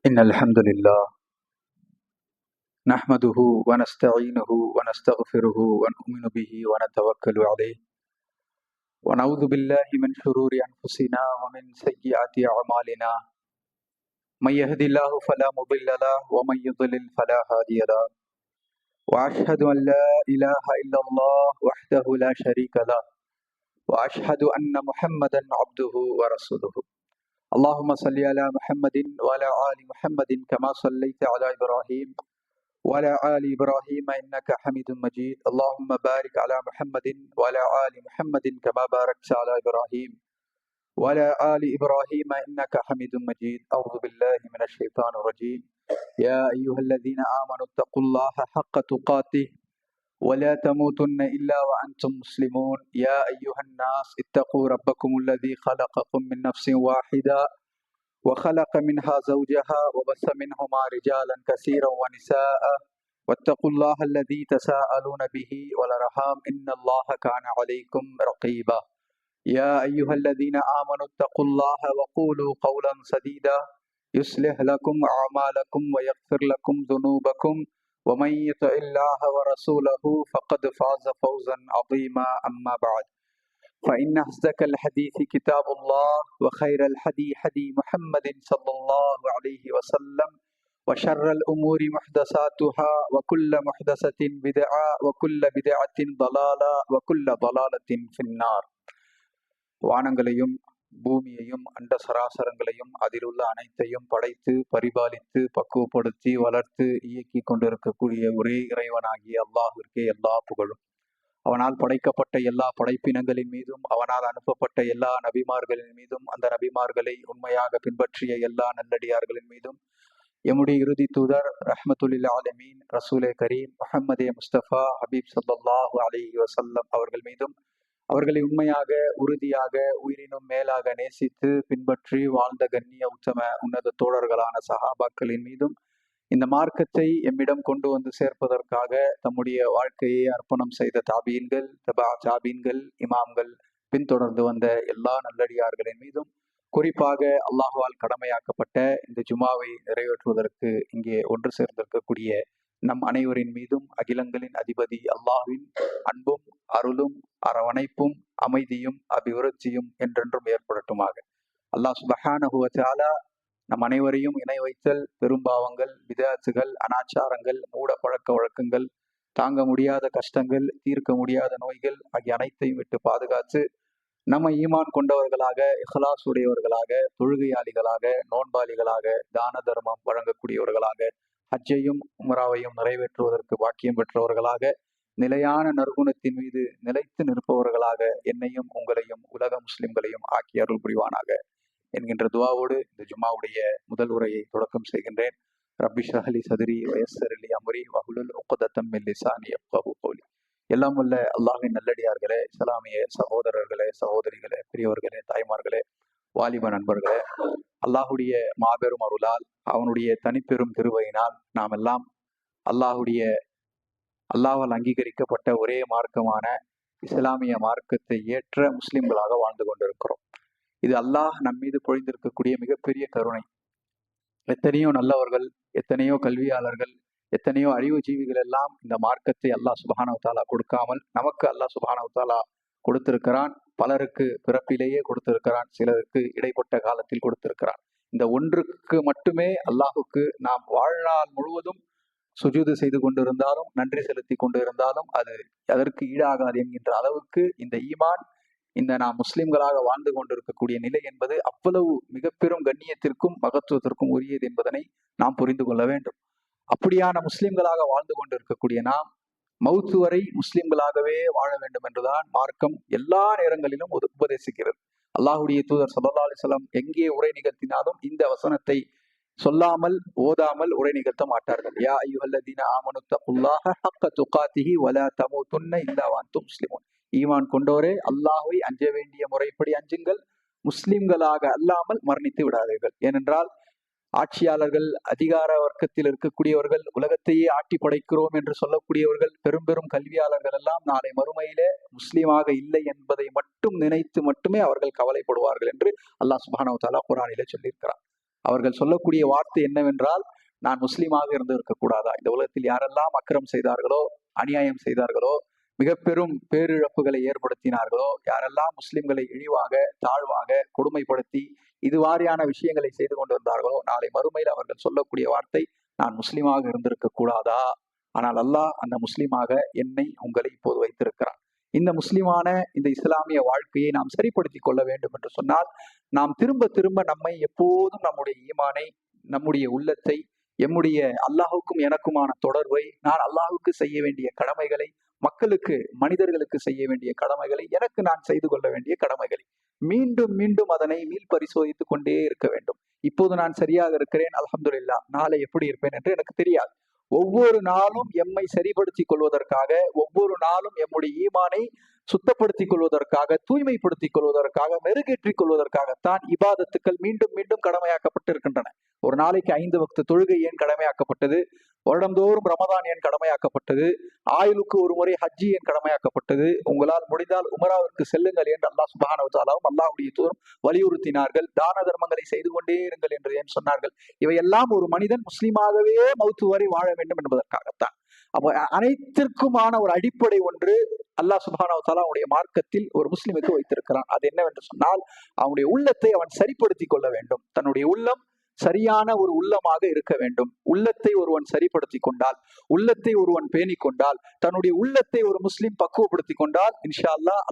إن الحمد لله نحمده ونستعينه ونستغفره ونؤمن به ونتوكل عليه ونعوذ بالله من شرور أنفسنا ومن سيئات أعمالنا من يهد الله فلا مضل له ومن يضلل فلا هادي له وأشهد أن لا إله إلا الله وحده لا شريك له وأشهد أن محمدا عبده ورسوله اللهم صل على محمد وعلى آل محمد كما صليت على إبراهيم وعلى آل إبراهيم إنك حميد مجيد اللهم بارك على محمد وعلى آل محمد كما باركت على إبراهيم وعلى آل إبراهيم إنك حميد مجيد أعوذ بالله من الشيطان الرجيم يا أيها الذين آمنوا اتقوا الله حق تقاته ولا تموتن إلا وأنتم مسلمون يا أيها الناس اتقوا ربكم الذي خلقكم من نفس واحدة وخلق منها زوجها وبث منهما رجالا كثيرا ونساء واتقوا الله الذي تساءلون به والأرحام إن الله كان عليكم رقيبا يا أيها الذين آمنوا اتقوا الله وقولوا قولا سديدا يصلح لكم أعمالكم ويغفر لكم ذنوبكم ومن يطع الله ورسوله فقد فاز فوزا عظيما أما بعد فإن أصدق الحديث كتاب الله وخير الحدي حدي محمد صلى الله عليه وسلم وشر الأمور محدثاتها وكل محدثة بدعة وكل بدعة ضلالة وكل ضلالة في النار. வானங்களையும் பூமியையும் அண்ட சராசரங்களையும் அதில் உள்ள அனைத்தையும் படைத்து பரிபாலித்து பக்குவப்படுத்தி வளர்த்து இயக்கி கொண்டிருக்கக்கூடிய ஒரே இறைவனாகிய அல்லாஹ்விற்கே எல்லா புகழும். அவனால் படைக்கப்பட்ட எல்லா படைப்பினங்களின் மீதும் அவனால் அனுப்பப்பட்ட எல்லா நபிமார்களின் மீதும் அந்த நபிமார்களை உண்மையாக பின்பற்றிய எல்லா நல்லடியார்களின் மீதும் எம்முடைய இறுதி தூதர் ரஹ்மத்துல்லில் ஆலமீன் ரசூலே கரீம் முஹம்மதே முஸ்தபா ஹபீப் ஸல்லல்லாஹு அலைஹி வஸல்லம் அவர்கள் மீதும் அவர்களை உண்மையாக உறுதியாக உயிரினும் மேலாக நேசித்து பின்பற்றி வாழ்ந்த கண்ணிய உத்தம உன்னத தோழர்களான சஹாபாக்களின் மீதும் இந்த மார்க்கத்தை எம்மிடம் கொண்டு வந்து சேர்ப்பதற்காக தம்முடைய வாழ்க்கையை அர்ப்பணம் செய்த தாபீன்கள் தபா தாபீன்கள் இமாம்கள் பின்தொடர்ந்து வந்த எல்லா நல்லடியார்களின் மீதும் குறிப்பாக அல்லாஹ்வால் கடமையாக்கப்பட்ட இந்த ஜுமாவை நிறைவேற்றுவதற்கு இங்கே ஒன்று சேர்ந்திருக்கக்கூடிய நம் அனைவரின் மீதும் அகிலங்களின் அதிபதி அல்லாஹ்வின் அன்பும் அருளும் அரவணைப்பும் அமைதியும் அபிவிருத்தியும் என்றென்றும் ஏற்படட்டுமாக. அல்லாஹ் சுப்ஹானஹு வ தஆலா நம் அனைவரையும் இணை வைத்தல், பெரும்பாவங்கள், விதாத்துகள், அனாச்சாரங்கள், மூட பழக்க வழக்கங்கள், தாங்க முடியாத கஷ்டங்கள், தீர்க்க முடியாத நோய்கள் ஆகிய அனைத்தையும் விட்டு பாதுகாத்து நம்ம ஈமான் கொண்டவர்களாக, இஹ்லாஸ் உடையவர்களாக, தொழுகையாளிகளாக, நோன்பாளிகளாக, தான தர்மம் வழங்கக்கூடியவர்களாக, ஹஜ்ஜையும் உம்ராவையும் நிறைவேற்றுவதற்கு பாக்கியம் பெற்றவர்களாக, நிலையான நற்குணத்தின் மீது நிலைத்து நிற்பவர்களாக என்னையும் உங்களையும் உலக முஸ்லிம்களையும் ஆக்கி அருள் புரிவானாக என்கின்ற துவாவோடு இந்த ஜும்மாவுடைய முதல் உரையை தொடக்கம் செய்கின்றேன். ரப்பி ஷ்ரஹ் லி சத்ரி வயஸ்ஸிர் லி அம்ரி வஹ்லுல் உக்தத்தம் மின் லிசானி யஃப்கஹு கௌலி. எல்லாம் வல்ல அல்லாஹ்வின் நல்லடியார்களே, இஸ்லாமிய சகோதரர்களே, சகோதரிகளே, பெரியவர்களே, தாய்மார்களே, வாலிப நண்பர்களே, அல்லாஹுடைய மாபெரும் அருளால் அவனுடைய தனிப்பெரும் கிருபையினால் நாம் எல்லாம் அல்லாஹ்வால் அங்கீகரிக்கப்பட்ட ஒரே மார்க்கமான இஸ்லாமிய மார்க்கத்தை ஏற்ற முஸ்லிம்களாக வாழ்ந்து கொண்டிருக்கிறோம். இது அல்லாஹ் நம் மீது பொழிந்திருக்கக்கூடிய மிகப்பெரிய கருணை. எத்தனையோ நல்லவர்கள், எத்தனையோ கல்வியாளர்கள், எத்தனையோ அறிவு ஜீவிகள் எல்லாம் இந்த மார்க்கத்தை அல்லாஹ் சுப்ஹானஹு வ தஆலா கொடுக்காமல் நமக்கு அல்லாஹ் சுப்ஹானஹு வ தஆலா கொடுத்திருக்கிறான். பலருக்கு பிறப்பிலேயே கொடுத்திருக்கிறான், சிலருக்கு இடைப்பட்ட காலத்தில் கொடுத்திருக்கிறான். இந்த ஒன்றுக்கு மட்டுமே அல்லாஹுக்கு நாம் வாழ்நாள் முழுவதும் சுஜூது செய்து கொண்டிருந்தாலும், நன்றி செலுத்தி கொண்டு இருந்தாலும் அது அதற்கு ஈடாகாது என்கின்ற அளவுக்கு இந்த ஈமான், இந்த நாம் முஸ்லிம்களாக வாழ்ந்து கொண்டிருக்கக்கூடிய நிலை என்பது அவ்வளவு மிக பெரும் கண்ணியத்திற்கும் மகத்துவத்திற்கும் உரியது என்பதனை நாம் புரிந்து கொள்ள வேண்டும். அப்படியான முஸ்லிம்களாக வாழ்ந்து கொண்டிருக்கக்கூடிய நாம் மௌத்து வரை முஸ்லிம்களாகவே வாழ வேண்டும் என்றுதான் மார்க்கம் எல்லா நேரங்களிலும் உபதேசிக்கிறது. அல்லாஹுடைய தூதர் ஸல்லல்லாஹு அலைஹி வஸல்லம் எங்கே உரை நிகழ்த்தினாலும் இந்த வசனத்தை சொல்லாமல் ஓதாமல் உரை நிகழ்த்த மாட்டார்கள். யா அய்யுஹல்லதீன ஆமனு தக்குல்லாஹ ஹக்க துகாத்திஹி வலா தமூதுன்ன இல்லா வஅன்தும் முஸ்லிமூன். ஈமான் கொண்டோரே, அல்லாஹ்வை அஞ்ச வேண்டிய முறைப்படி அஞ்சுங்கள், முஸ்லிம்களாக அல்லாமல் மரணித்து விடாதீர்கள். ஏனென்றால் ஆட்சியாளர்கள், அதிகார வர்க்கத்தில் இருக்கக்கூடியவர்கள், உலகத்தையே ஆட்டி படைக்கிறோம் என்று சொல்லக்கூடியவர்கள், பெரும் பெரும் கல்வியாளர்கள் எல்லாம் நாளை மறுமையிலே முஸ்லீமாக இல்லை என்பதை மட்டும் நினைத்து மட்டுமே அவர்கள் கவலைப்படுவார்கள் என்று அல்லாஹ் சுப்ஹானஹு வ தஆலா குர்ஆனிலே சொல்லியிருக்கிறார். அவர்கள் சொல்லக்கூடிய வார்த்தை என்னவென்றால், நான் முஸ்லீமாக இருந்து இருக்கக்கூடாதா? இந்த உலகத்தில் யாரெல்லாம் அக்கிரம் செய்தார்களோ, அநியாயம் செய்தார்களோ, மிக பெரும் பேரிழப்புகளை ஏற்படுத்தினார்களோ, யாரெல்லாம் முஸ்லிம்களை இழிவாக, தாழ்வாக, கொடுமைப்படுத்தி இது வாரியான விஷயங்களை செய்து கொண்டு வந்தார்களோ, நாளை மறுமையில் அவர்கள் சொல்லக்கூடிய வார்த்தை, நான் முஸ்லீமாக இருந்திருக்க கூடாதா? ஆனால் அல்லாஹ் அந்த முஸ்லீமாக என்னை, உங்களை இப்போது வைத்திருக்கிறான். இந்த முஸ்லிமான இந்த இஸ்லாமிய வாழ்க்கையை நாம் சரிப்படுத்திக் கொள்ள வேண்டும் என்று சொன்னால், நாம் திரும்ப திரும்ப நம்மை எப்போதும் நம்முடைய ஈமானை, நம்முடைய உள்ளத்தை, எம்முடைய அல்லாஹுக்கும் எனக்குமான தொடர்பை, நான் அல்லாஹுக்கு செய்ய வேண்டிய கடமைகளை, மக்களுக்கு, மனிதர்களுக்கு செய்ய வேண்டிய கடமைகளை, எனக்கு நான் செய்து கொள்ள வேண்டிய கடமைகளை மீண்டும் மீண்டும் அதனை மீள் பரிசோதித்துக் கொண்டே இருக்க வேண்டும். இப்போது நான் சரியாக இருக்கிறேன், அல்ஹம்துலில்லாஹ், நாளை எப்படி இருப்பேன் என்று எனக்கு தெரியாது. ஒவ்வொரு நாளும் எம்மை சரிப்படுத்திக் கொள்வதற்காக, ஒவ்வொரு நாளும் எம்முடைய ஈமானை சுத்தப்படுத்திக் கொள்வதற்காக, தூய்மைப்படுத்திக் கொள்வதற்காக, மெருகேற்றிக் கொள்வதற்காகத்தான் இபாதத்துக்கள் மீண்டும் மீண்டும் கடமையாக்கப்பட்டு இருக்கின்றன. ஒரு நாளைக்கு 5 வக்து தொழுகை ஏன் கடமையாக்கப்பட்டது? வருடந்தோறும் ரமதான் ஏன் கடமையாக்கப்பட்டது? ஆயுளுக்கு ஒரு முறை ஹஜ்ஜி ஏன் கடமையாக்கப்பட்டது? உங்களால் முடிந்தால் உமராவிற்கு செல்லுங்கள் என்று அல்லாஹ் சுப்ஹானஹு வ தஆலாவும் அல்லாஹ்வுடைய தூதரும் வலியுறுத்தினார்கள். தான தர்மங்களை செய்து கொண்டே இருங்கள் என்று ஏன் சொன்னார்கள்? இவையெல்லாம் ஒரு மனிதன் முஸ்லீமாகவே மௌத்து வரை வாழ வேண்டும் என்பதற்காகத்தான். அப்போ அனைத்திற்குமான ஒரு அடிப்படை ஒன்று அல்லாஹ் சுப்ஹானஹு வ தஆலா அவனுடைய மார்க்கத்தில் ஒரு முஸ்லிமுக்கு வைத்திருக்கிறான். அது என்னவென்று சொன்னால், அவனுடைய உள்ளத்தை அவன் சரிப்படுத்திக் கொள்ள வேண்டும். தன்னுடைய உள்ளம் சரியான ஒரு உள்ளமாக இருக்க வேண்டும். உள்ளத்தை ஒருவன் சரிப்படுத்தி கொண்டால், உள்ளத்தை ஒருவன் பேணி கொண்டால், தன்னுடைய உள்ளத்தை ஒரு முஸ்லிம் பக்குவப்படுத்தி கொண்டால், இன்ஷா அல்லாஹ்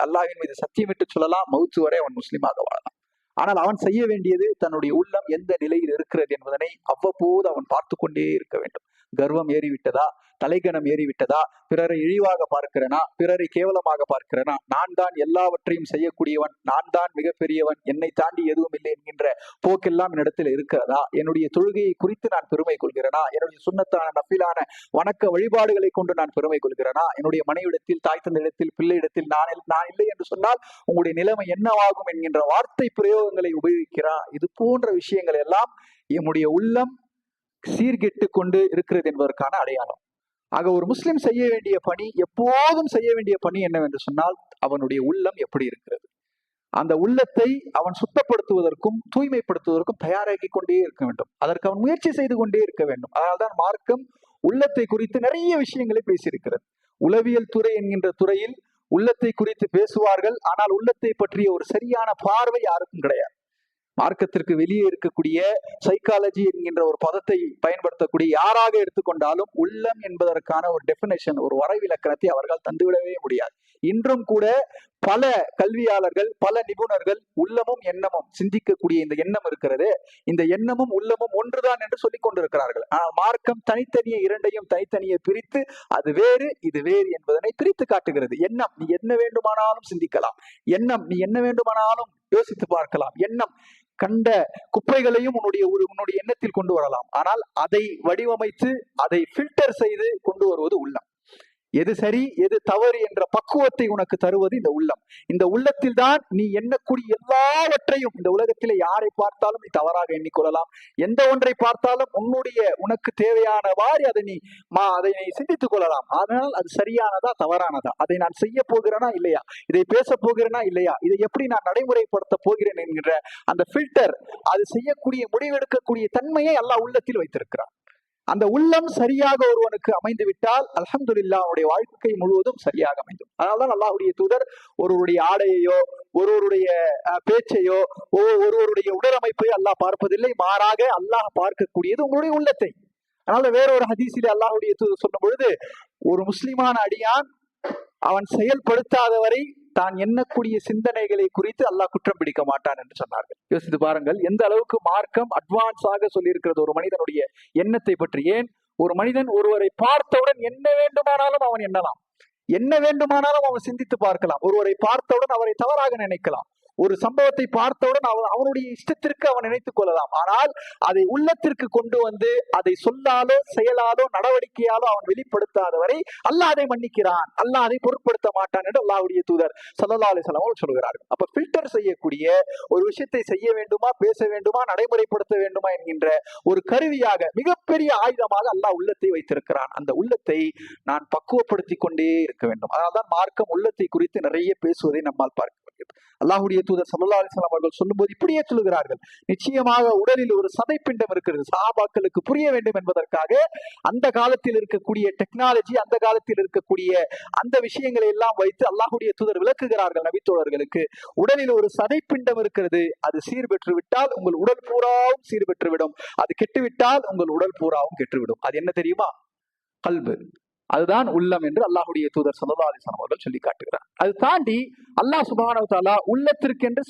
அல்லாஹ்வின் மீது சத்தியமிட்டு சொல்லலாம், மௌத்து வரை அவன் முஸ்லிமாக வாழலாம். ஆனால் அவன் செய்ய வேண்டியது, தன்னுடைய உள்ளம் எந்த நிலையில் இருக்கிறது என்பதனை அவ்வப்போது அவன் பார்த்து கொண்டே இருக்க வேண்டும். கர்வம் ஏறிவிட்டதா, தலைகணம் ஏறிவிட்டதா, பிறரை இழிவாக பார்க்கிறனா, பிறரை கேவலமாக பார்க்கிறனா, நான் தான் எல்லாவற்றையும் செய்யக்கூடியவன், நான் தான் மிகப்பெரியவன், என்னை தாண்டி எதுவும் இல்லை என்கின்ற போக்கெல்லாம் என்னிடத்தில் இருக்கிறதா, என்னுடைய தொழுகையை குறித்து நான் பெருமை கொள்கிறனா, என்னுடைய சுன்னத்தான நஃபிலான வணக்க வழிபாடுகளை கொண்டு நான் பெருமை கொள்கிறனா, என்னுடைய மனைவிடத்தில், தாய் தந்தையிடத்தில், பிள்ளையிடத்தில் நான் இல்லை என்று சொன்னால் உங்களுடைய நிலைமை என்னவாகும் என்கின்ற வார்த்தை பிரயோகங்களை உபயோகிக்கிறான். இது போன்ற விஷயங்கள் எல்லாம் என்னுடைய உள்ளம் சீர்கெட்டு கொண்டு இருக்கிறது என்பதற்கான அடையாளம். ஆக ஒரு முஸ்லிம் செய்ய வேண்டிய பணி, எப்போதும் செய்ய வேண்டிய பணி என்னவென்று சொன்னால், அவனுடைய உள்ளம் எப்படி இருக்கிறது, அந்த உள்ளத்தை அவன் சுத்தப்படுத்துவதற்கும் தூய்மைப்படுத்துவதற்கும் தயாராகி கொண்டே இருக்க வேண்டும். அதற்கு அவன் முயற்சி செய்து கொண்டே இருக்க வேண்டும். அதனால்தான் மார்க்கம் உள்ளத்தை குறித்து நிறைய விஷயங்களை பேசியிருக்கிறது. உளவியல் துறை என்கின்ற துறையில் உள்ளத்தை குறித்து பேசுவார்கள். ஆனால் உள்ளத்தை பற்றிய ஒரு சரியான பார்வை யாருக்கும் கிடையாது. மார்க்கத்திற்கு வெளியே இருக்கக்கூடிய சைக்காலஜி என்கின்ற ஒரு பதத்தை பயன்படுத்தக்கூடிய யாராக எடுத்துக்கொண்டாலும், உள்ளம் என்பதற்கான ஒரு டெபினேஷன், ஒரு வரைவிலக்கணத்தை அவர்கள் தந்துவிடவே முடியாது. இன்றும் கூட பல கல்வியாளர்கள், பல நிபுணர்கள் உள்ளமும் எண்ணமும் சிந்திக்கக்கூடிய இந்த எண்ணம் இருக்கிறது, இந்த எண்ணமும் உள்ளமும் ஒன்றுதான் என்று சொல்லிக் கொண்டிருக்கிறார்கள். ஆனால் மார்க்கம் தனித்தனியே இரண்டையும் தனித்தனியே பிரித்து, அது வேறு இது வேறு என்பதனை பிரித்து காட்டுகிறது. எண்ணம் நீ என்ன வேண்டுமானாலும் சிந்திக்கலாம், எண்ணம் நீ என்ன வேண்டுமானாலும் யோசித்து பார்க்கலாம், எண்ணம் கண்ட குப்பைகளையும் உன்னுடைய எண்ணத்தில் கொண்டு வரலாம். ஆனால் அதை வடிவமைத்து, அதை ஃபில்டர் செய்து கொண்டு வருவது உள்ளம். எது சரி எது தவறு என்ற பக்குவத்தை உனக்கு தருவது இந்த உள்ளம். இந்த உள்ளத்தில் தான் நீ எண்ணக்கூடிய எல்லாவற்றையும், இந்த உலகத்திலே யாரை பார்த்தாலும் நீ தவறாக எண்ணிக்கொள்ளலாம். எந்த ஒன்றை பார்த்தாலும் உனக்கு தேவையானவாறு அதை நீ சிந்தித்துக் கொள்ளலாம். ஆனால் அது சரியானதா தவறானதா, அதை நான் செய்ய போகிறேனா இல்லையா, இதை பேச போகிறேனா இல்லையா, இதை எப்படி நான் நடைமுறைப்படுத்த போகிறேன் என்கின்ற அந்த ஃபில்டர், அது செய்யக்கூடிய முடிவெடுக்கக்கூடிய தன்மையை அல்லாஹ் உள்ளத்தில் வைத்திருக்கிறான். அந்த உள்ளம் சரியாக ஒருவனுக்கு அமைந்து விட்டால் அல்ஹம்துலில்லாஹ் அவனுடைய வாழ்க்கை முழுவதும் சரியாக அமைந்தும். அதனால்தான் அல்லாஹ்வுடைய தூதர் ஒருவருடைய ஆடையையோ, ஒருவருடைய பேச்சையோ, ஒருவருடைய உடலமைப்பையோ அல்லாஹ் பார்ப்பதில்லை. மாறாக அல்லாஹ் பார்க்கக்கூடியது உங்களுடைய உள்ளத்தை. அதனால வேறொரு ஹதீஸிலே அல்லாஹ்வுடைய தூதர் சொல்லும் பொழுது, ஒரு முஸ்லிமான அடியான் அவன் செயல்படுத்தாதவரை தான் எண்ணக்கூடிய சிந்தனைகளை குறித்து அல்லாஹ் குற்றம் பிடிக்க மாட்டான் என்று சொன்னார்கள். யோசித்து பாருங்கள், எந்த அளவுக்கு மார்க்கம் அட்வான்ஸாக சொல்லி இருக்கிறது ஒரு மனிதனுடைய எண்ணத்தை பற்றி. ஏன், ஒரு மனிதன் ஒருவரை பார்த்தவுடன் என்ன வேண்டுமானாலும் அவன் எண்ணலாம், என்ன வேண்டுமானாலும் அவன் சிந்தித்து பார்க்கலாம். ஒருவரை பார்த்தவுடன் அவரை தவறாக நினைக்கலாம். ஒரு சம்பவத்தை பார்த்தவுடன் அவனுடைய இஷ்டத்திற்கு அவன் நினைத்துக் கொள்ளலாம். ஆனால் அதை உள்ளத்திற்கு கொண்டு வந்து அதை சொல்லாலோ செயலாலோ நடவடிக்கையாலோ அவன் வெளிப்படுத்தாதவரை அல்லாஹ் அதை மன்னிக்கிறான், அல்லாஹ் அதை பொருட்படுத்த மாட்டான் என்று அல்லாஹ்வுடைய தூதர் ஸல்லல்லாஹு அலைஹி வஸல்லம் சொல்கிறார்கள். அப்ப ஃபில்டர் செய்யக்கூடிய ஒரு விஷயத்தை செய்ய வேண்டுமா, பேச வேண்டுமா, நடைமுறைப்படுத்த வேண்டுமா என்கின்ற ஒரு கருவியாக, மிகப்பெரிய ஆயுதமாக அல்லாஹ் உள்ளத்தை வைத்திருக்கிறான். அந்த உள்ளத்தை நான் பக்குவப்படுத்தி கொண்டே இருக்க வேண்டும். அதனால்தான் மார்க்கம் உள்ளத்தை குறித்து நிறைய பேசுவதை நம்மால் பார்க்க இருக்கிறது. அல்லாஹ்வுடைய தூதர் ஸல்லல்லாஹு அலைஹி வஸல்லம் அவர்கள் சொல்லும்போது இப்படியே சொல்லுகிறார்கள், நிச்சயமாக உடலில் ஒரு சதைப்பிண்டம் இருக்கிறது. சஹாபாக்களுக்கு புரிய வேண்டும் என்பதற்காக அந்த காலத்தில் இருக்கக்கூடிய டெக்னாலஜி, அந்த காலத்தில் இருக்கக்கூடிய அந்த விஷயங்களை எல்லாம் வைத்து அல்லாஹ்வுடைய தூதர் விளக்குகிறார்கள் நபித்தோழர்களுக்கு. உடலில் ஒரு சதைப்பிண்டம் இருக்கிறது, அது சீர்பெற்று விட்டால் உங்கள் உடல் பூராவும் சீர்பெற்றுவிடும், அது கெட்டுவிட்டால் உங்கள் உடல் பூராவும் கெட்டுவிடும். அது என்ன தெரியுமா? கல்பு. அதுதான் உள்ளம் என்று அல்லாஹ்வுடைய தூதர் ஸல்லல்லாஹு அலைஹி வஸல்லம் அவர்கள் சொல்லி காட்டுகிறார். அது தாண்டி அல்லாஹ் சுப்ஹானஹு வ தஆலா உள்ளத்திற்கென்று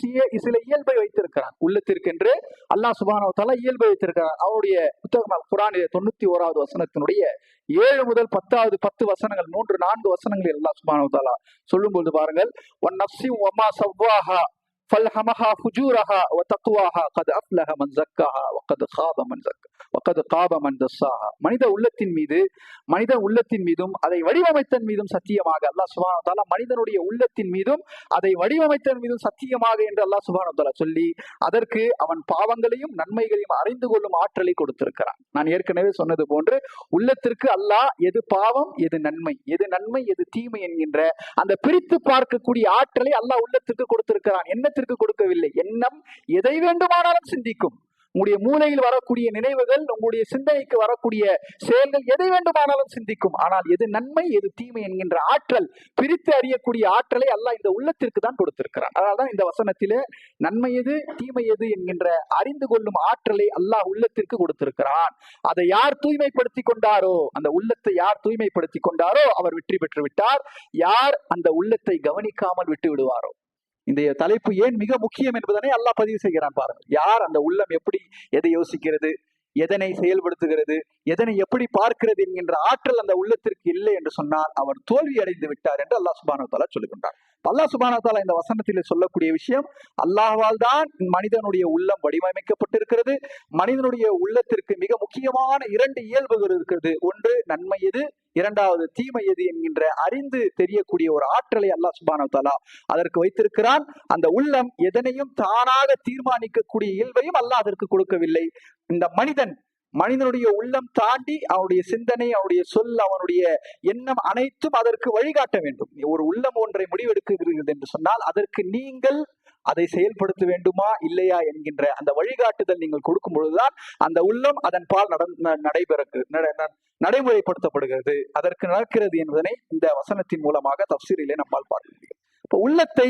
சில இயல்பை வைத்திருக்கிறார். உள்ளத்திற்கென்று அல்லாஹ் சுப்ஹானஹு வ தஆலா இயல்பை வைத்திருக்கிறார். அவருடைய புத்தகம் குர்ஆனிலே 91வது வசனத்தினுடைய 7 முதல் 10 வசனங்கள், 3-4 வசனங்களில் அல்லாஹ் சுப்ஹானஹு வ தஆலா சொல்லும்போது பாருங்கள், வன் நஃப்ஸி வமா ஸவ்வாஹா ஃபல்ஹமஹா ஃபுஜூரஹா வ தக்வாஹா கத் அஃப்லஹ மன் ஸக்காஹா வ கத் காப மன் தஸ்ஸாஹா. மனித உள்ளத்தின் மீதும் அதை வடிவமைத்தன் மீதும் சத்தியமாக அல்லாஹ் சுப்ஹானஹு வ தஆலா மனிதனுடைய உள்ளத்தின் மீதும் அதை வடிவமைத்தன் மீதும் சத்தியமாக என்று அல்லாஹ் சுப்ஹானஹு வ தஆலா சொல்லி அதற்கு அவன் பாவங்களையும் நன்மைகளையும் அறிந்து கொள்ளும் ஆற்றலை கொடுத்திருக்கிறான். நான் ஏற்கனவே சொன்னது போன்று உள்ளத்திற்கு அல்லாஹ் எது பாவம் எது நன்மை எது தீமை என்கின்ற அந்த பிரித்து பார்க்கக்கூடிய ஆற்றலை அல்லாஹ் உள்ளத்திற்கு கொடுத்திருக்கிறான். எண்ணத்திற்கு கொடுக்கவில்லை. எண்ணம் எதை வேண்டுமானாலும் சிந்திக்கும். உங்களுடைய மூளையில் வரக்கூடிய நினைவுகள், உங்களுடைய சிந்தனைக்கு வரக்கூடிய செயல்கள் எதை வேண்டுமானாலும் சிந்திக்கும். ஆனால் எது நன்மை எது தீமை என்கின்ற ஆற்றல், பிரித்து அறியக்கூடிய ஆற்றலை அல்லாஹ் இந்த உள்ளத்திற்கு தான் கொடுத்திருக்கிறான். அதனால்தான் இந்த வசனத்திலே நன்மை எது தீமை எது என்கின்ற அறிந்து கொள்ளும் ஆற்றலை அல்லாஹ் உள்ளத்திற்கு கொடுத்திருக்கிறான். அதை யார் தூய்மைப்படுத்தி கொண்டாரோ, அந்த உள்ளத்தை யார் தூய்மைப்படுத்தி கொண்டாரோ அவர் வெற்றி பெற்று விட்டார். யார் அந்த உள்ளத்தை கவனிக்காமல் விட்டு விடுவாரோ. இந்த தலைப்பு ஏன் மிக முக்கியம் என்பதனை அல்லாஹ் பதிவு செய்கிறான் பாருங்கள். யார் அந்த உள்ளம் எப்படி எதை யோசிக்கிறது, எதனை செயல்படுத்துகிறது, எதனை எப்படி பார்க்கிறது என்கின்ற ஆற்றல் அந்த உள்ளத்திற்கு இல்லை என்று சொன்னால் அவர் தோல்வி அடைந்து விட்டார் என்று அல்லாஹ் சுப்ஹானஹு வ தஆலா சொல்லுகின்றார். அல்லாஹ் சுப்ஹானஹு வ தஆலா இந்த வசனத்தில் சொல்லக்கூடிய விஷயம், அல்லாஹ்வால் தான் மனிதனுடைய உள்ளம் வடிவமைக்கப்பட்டிருக்கிறது. மனிதனுடைய உள்ளத்திற்கு மிக முக்கியமான 2 இயல்புகள் இருக்கிறது. ஒன்று நன்மை எது, இரண்டாவது தீமை எது என்கின்ற அறிந்து தெரியக்கூடிய ஒரு ஆற்றலை அல்லாஹ் சுப்ஹானஹு வ தஆலா அதற்கு வைத்திருக்கிறான். அந்த உள்ளம் எதனையும் தானாக தீர்மானிக்கக்கூடிய இயல்பையும் அல்லாஹ் அதற்கு கொடுக்கவில்லை. இந்த மனிதனுடைய உள்ளம் தாண்டி அவனுடைய சிந்தனை, அவனுடைய சொல், அவனுடைய எண்ணம் அனைத்தும் அதற்கு வழிகாட்ட வேண்டும். ஒரு உள்ளம் ஒன்றை முடிவெடுக்கிறது என்று சொன்னால் அதற்கு நீங்கள் அதை செயல்படுத்த வேண்டுமா இல்லையா என்கின்ற அந்த வழிகாட்டுதல் நீங்கள் கொடுக்கும் பொழுதுதான் அந்த உள்ளம் அதன் பால் நடைமுறைப்படுத்தப்படுகிறது, அதற்கு நடக்கிறது என்பதனை இந்த வசனத்தின் மூலமாக தஃசீரிலே நம்மால் பார்க்க முடியும். இப்ப உள்ளத்தை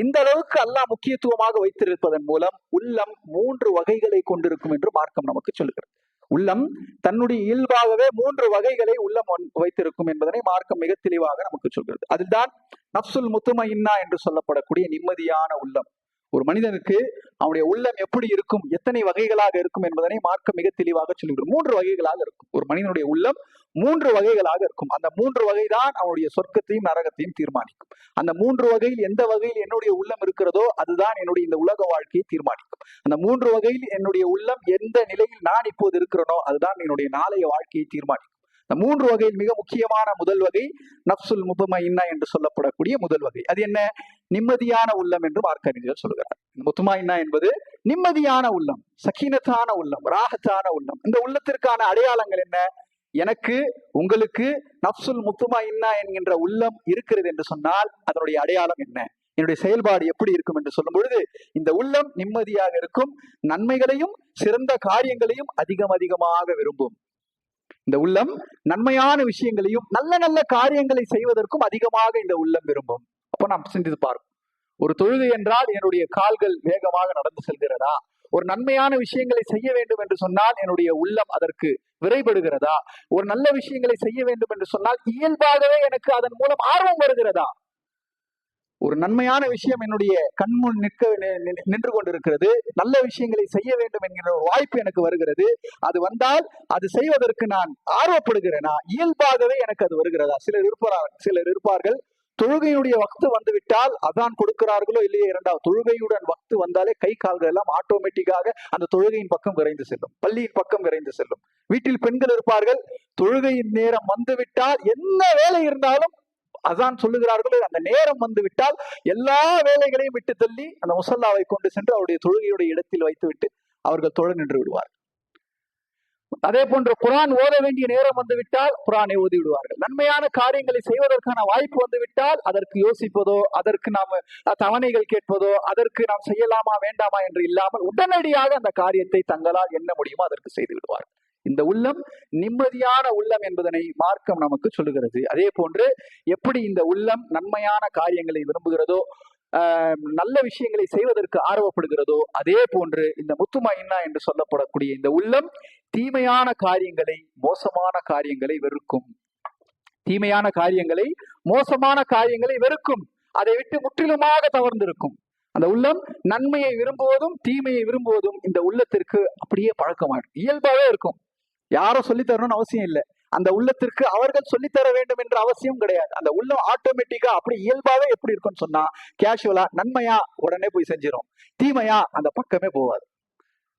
இந்த அளவுக்கு அல்லாஹ் முக்கியத்துவமாக வைத்திருப்பதன் மூலம் உள்ளம் 3 வகைகளை கொண்டிருக்கும் என்று மார்க்கம் நமக்கு சொல்லுகிறது. உள்ளம் தன்னுடைய இயல்பாகவே 3 வகைகளை உள்ளம் வைத்திருக்கும் என்பதனை மார்க்கம் மிக தெளிவாக நமக்கு சொல்கிறது. அதுதான் நஃப்சுல் முத்மஇன்னா என்று சொல்லப்படக்கூடிய நிம்மதியான உள்ளம். ஒரு மனிதனுக்கு அவனுடைய உள்ளம் எப்படி இருக்கும், எத்தனை வகைகளாக இருக்கும் என்பதனை மார்க்கம் மிக தெளிவாக சொல்லுகிறது. 3 வகைகளாக இருக்கும். ஒரு மனிதனுடைய உள்ளம் 3 வகைகளாக இருக்கும். அந்த 3 வகைதான் அவனுடைய சொர்க்கத்தையும் நரகத்தையும் தீர்மானிக்கும். அந்த 3 வகையில் எந்த வகையில் என்னுடைய உள்ளம் இருக்கிறதோ அதுதான் என்னுடைய இந்த உலக வாழ்க்கையை தீர்மானிக்கும். அந்த 3 வகையில் என்னுடைய உள்ளம் எந்த நிலையில் நான் இப்போது இருக்கிறேனோ அதுதான் என்னுடைய நாளைய வாழ்க்கையை தீர்மானிக்கும். இந்த 3 வகையில் மிக முக்கியமான முதல் வகை நஃப்சுல் முத்மஇன்னா என்று சொல்லப்படக்கூடிய முதல் வகை. அது என்ன? நிம்மதியான உள்ளம் என்று மார்க்க அறிஞர்கள் சொல்கிறார். முத்மஇன்னா என்பது நிம்மதியான உள்ளம், சக்கீனத்தான உள்ளம், ராஹத்தான உள்ளம். இந்த உள்ளத்திற்கான அடையாளங்கள் என்ன? எனக்கு உங்களுக்கு நஃப்சுல் முத்மஇன்னா என்கின்ற உள்ளம் இருக்கிறது என்று சொன்னால் அதனுடைய அடையாளம் என்ன, என்னுடைய செயல்பாடு எப்படி இருக்கும் என்று சொல்லும் பொழுது இந்த உள்ளம் நிம்மதியாக இருக்கும், நன்மைகளையும் சிறந்த காரியங்களையும் அதிகமாக விரும்பும். இந்த உள்ளம் நன்மையான விஷயங்களையும் நல்ல காரியங்களை செய்வதற்கும் அதிகமாக இந்த உள்ளம் விரும்பும். அப்போ நாம் சிந்தித்து பார்ப்போம். ஒரு தொழுகை என்றால் என்னுடைய கால்கள் வேகமாக நடந்து செல்கிறதா? ஒரு நன்மையான விஷயங்களை செய்ய வேண்டும் என்று சொன்னால் என்னுடைய உள்ளம் அதற்கு விரைபடுகிறதா? ஒரு நல்ல விஷயங்களை செய்ய வேண்டும் என்று சொன்னால் இயல்பாகவே எனக்கு அதன் மூலம் ஆர்வம் வருகிறதா? ஒரு நன்மையான விஷயம் என்னுடைய கண்முன் நின்று கொண்டிருக்கிறது, நல்ல விஷயங்களை செய்ய வேண்டும் என்கிற ஒரு வாய்ப்பு எனக்கு வருகிறது. அது வந்தால் அது செய்வதற்கு நான் ஆர்வப்படுகிறேனா? இயல்பாகவே எனக்கு அது வருகிறதா? சிலர் இருப்பார்கள், தொழுகையுடைய வக்து வந்து விட்டால் அதான் கொடுக்கிறார்களோ இல்லையே, இரண்டாவது தொழுகையுடன் வக்து வந்தாலே கை கால்கள் எல்லாம் ஆட்டோமேட்டிக்காக அந்த தொழுகையின் பக்கம் விரைந்து செல்லும், பள்ளியின் பக்கம் விரைந்து செல்லும். வீட்டில் பெண்கள் இருப்பார்கள், தொழுகையின் நேரம் வந்து விட்டால் என்ன வேலை இருந்தாலும் அதான் சொல்லுகிறார்களோ அந்த நேரம் வந்து விட்டால் எல்லா வேலைகளையும் விட்டு தள்ளி அந்த முசல்லாவை கொண்டு சென்று அவருடைய தொழுகையுடைய இடத்தில் வைத்து விட்டு அவர்கள் தொழ நின்று விடுவார். அதே போன்று குர்ஆன் ஓத வேண்டிய நேரம் வந்து விட்டால் குர்ஆனை ஓதி விடுவார்கள். நன்மையான காரியங்களை செய்வதற்கான வாய்ப்பு வந்து விட்டால் அதற்கு யோசிப்பதோ, அதற்கு நாம தவணைகள் கேட்பதோ, அதற்கு நாம் செய்யலாமா வேண்டாமா என்று இல்லாமல் உடனடியாக அந்த காரியத்தை தங்களால் என்ன முடியுமோ அதற்கு செய்து விடுவார்கள். இந்த உள்ளம் நிம்மதியான உள்ளம் என்பதனை மார்க்கம் நமக்கு சொல்லுகிறது. அதே போன்று எப்படி இந்த உள்ளம் நன்மையான காரியங்களை விரும்புகிறதோ, நல்ல விஷயங்களை செய்வதற்கு ஆர்வப்படுகிறதோ, அதே போன்று இந்த முத்துமாயின்னா என்று சொல்லப்படக்கூடிய இந்த உள்ளம் தீமையான காரியங்களை, மோசமான காரியங்களை வெறுக்கும். தீமையான காரியங்களை, மோசமான காரியங்களை வெறுக்கும். அதை விட்டு முற்றிலுமாக தவிர்ந்திருக்கும். அந்த உள்ளம் நன்மையை விரும்புவதும் தீமையை விரும்புவதும் இந்த உள்ளத்திற்கு அப்படியே பழக்கமாயிடும், இயல்பாவே இருக்கும். யாரும் சொல்லித்தரணும்னு அவசியம் இல்லை. அந்த உள்ளத்திற்கு அவர்கள் சொல்லித்தர வேண்டும் என்ற அவசியம் கிடையாது. அந்த உள்ளம் ஆட்டோமேட்டிக்கா அப்படி இயல்பாவே எப்படி இருக்கும்னு சொன்னா, கேஷுவலா நன்மையா உடனே போய் செஞ்சிடும், தீமையா அந்த பக்கமே போவாது.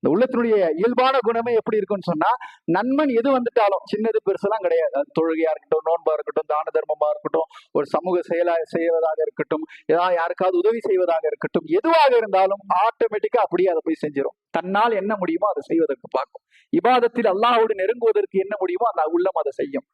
இந்த உள்ளத்தினுடைய இயல்பான குணமே எப்படி இருக்கும்னு சொன்னா, நன்மன் எது வந்துட்டாலும் சின்னது பெருசெல்லாம் கிடையாது. அது தொழுகையா இருக்கட்டும், நோன்பா இருக்கட்டும், தான தர்மமா இருக்கட்டும், ஒரு சமூக செய்வதாக இருக்கட்டும், ஏதாவது யாருக்காவது உதவி செய்வதாக இருக்கட்டும், எதுவாக இருந்தாலும் ஆட்டோமேட்டிக்கா அப்படியே அதை போய் செஞ்சிடும். தன்னால் என்ன முடியுமோ அதை செய்வதற்கு பார்க்கும். இபாதத்தில் அல்லாஹ்வோடு நெருங்குவதற்கு என்ன முடியுமோ அந்த உள்ளம் அதை செய்யும்.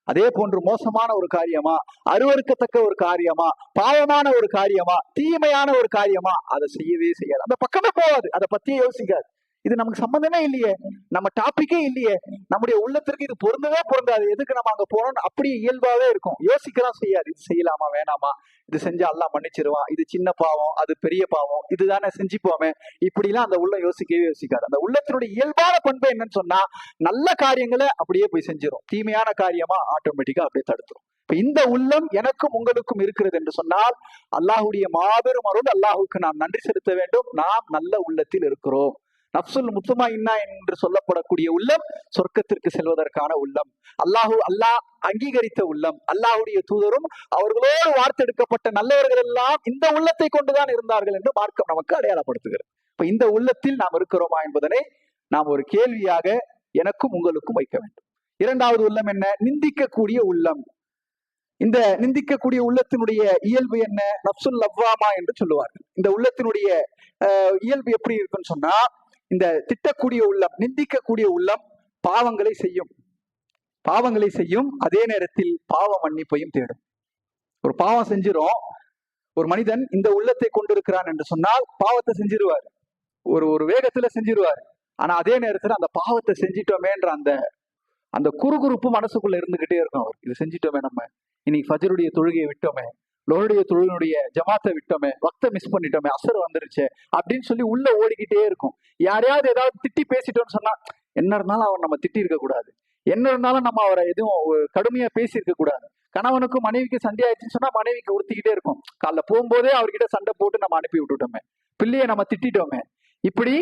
அதே போன்று மோசமான ஒரு காரியமா, அருவருக்கத்தக்க ஒரு காரியமா, பாவமான ஒரு காரியமா, தீமையான ஒரு காரியமா, அதை செய்யவே செய்யாது. அந்த பக்கமே போகாது, அதை பத்தியே யோசிக்காது. இது நமக்கு சம்பந்தமே இல்லையே, நம்ம டாபிக்கே இல்லையே, நம்முடைய உள்ளத்திற்கு இது பொருந்தவே பொருந்தாது, எதுக்கு நம்ம அங்க போனோம்னு அப்படியே இயல்பாவே இருக்கும். யோசிக்கலாம் செய்யாது. இது செய்யலாமா வேணாமா, இது செஞ்சா அல்லாஹ் மன்னிச்சிருவான், இது சின்ன பாவம், அது பெரிய பாவம், இதுதானே செஞ்சுப்போமே, இப்படிலாம் அந்த உள்ள யோசிக்கவே யோசிக்காது. அந்த உள்ளத்தினுடைய இயல்பான பண்பு என்னன்னு சொன்னா, நல்ல காரியங்களை அப்படியே போய் செஞ்சிடும், தீமையான காரியமா ஆட்டோமேட்டிக்கா அப்படியே தடுத்துரும். இப்ப இந்த உள்ளம் எனக்கும் உங்களுக்கும் இருக்கிறது என்று சொன்னால், அல்லாஹுடைய மாபெரும் அருள், அல்லாஹுக்கு நாம் நன்றி செலுத்த வேண்டும். நாம் நல்ல உள்ளத்தில் இருக்கிறோம். நப்சுல் முத்துமாயின்னா என்று சொல்லப்படக்கூடிய உள்ளம் சொர்க்கத்திற்கு செல்வதற்கான உள்ளம், அல்லாஹ் அங்கீகரித்த உள்ளம். அல்லாஹுடைய தூதரும் அவர்களோடு வார்த்தெடுக்கப்பட்ட நல்லவர்கள் எல்லாம் இந்த உள்ளத்தை கொண்டுதான் இருந்தார்கள் என்று மார்க்கம் நமக்கு அடையாளப்படுத்துகிறது. இப்ப இந்த உள்ளத்தில் நாம் இருக்கிறோமா என்பதனை நாம் ஒரு கேள்வியாக எனக்கும் உங்களுக்கும் வைக்க வேண்டும். இரண்டாவது உள்ளம் என்ன? நிந்திக்கக்கூடிய உள்ளம். இந்த நிந்திக்கக்கூடிய உள்ளத்தினுடைய இயல்பு என்ன? நப்சுல் லவ்வாமா என்று சொல்லுவார்கள். இந்த உள்ளத்தினுடைய இயல்பு எப்படி இருக்குன்னு சொன்னா, இந்த திட்டக்கூடிய உள்ளம், நிந்திக்கக்கூடிய உள்ளம் பாவங்களை செய்யும், அதே நேரத்தில் பாவ மன்னிப்பையும் தேடும். ஒரு பாவம் செஞ்சிரும், ஒரு மனிதன் இந்த உள்ளத்தை கொண்டிருக்கிறான் என்று சொன்னால் பாவத்தை செஞ்சிருவார், ஒரு வேகத்துல செஞ்சிருவார். ஆனா அதே நேரத்துல அந்த பாவத்தை செஞ்சிட்டோமேன்ற அந்த குறுகுறுப்பு மனசுக்குள்ள இருந்துகிட்டே இருக்கும். அவர் இதை செஞ்சிட்டோமே, நம்ம இன்னைக்கு ஃபஜ்ருடைய தொழுகையை விட்டோமே, லோருடைய தொழுகையுடைய ஜமாத்தை விட்டோமே, வக்த மிஸ் பண்ணிட்டோமே, அசர் வந்துருச்சு அப்படின்னு சொல்லி உள்ள ஓடிக்கிட்டே இருக்கும். யாரையாவது ஏதாவது திட்டி பேசிட்டோம்னு சொன்னா, என்ன இருந்தாலும் அவர் நம்ம திட்டி இருக்க கூடாது, என்ன இருந்தாலும் நம்ம அவரை எதுவும் கடுமையா பேசி இருக்க கூடாது. கணவனுக்கும் மனைவிக்கு சண்டை ஆயிடுச்சுன்னு சொன்னா மனைவிக்கு உறுத்திக்கிட்டே இருக்கும், காலைல போகும்போதே அவர்கிட்ட சண்டை போட்டு நம்ம அனுப்பி விட்டுட்டோமே, பிள்ளையை நம்ம திட்டோமே. இப்படி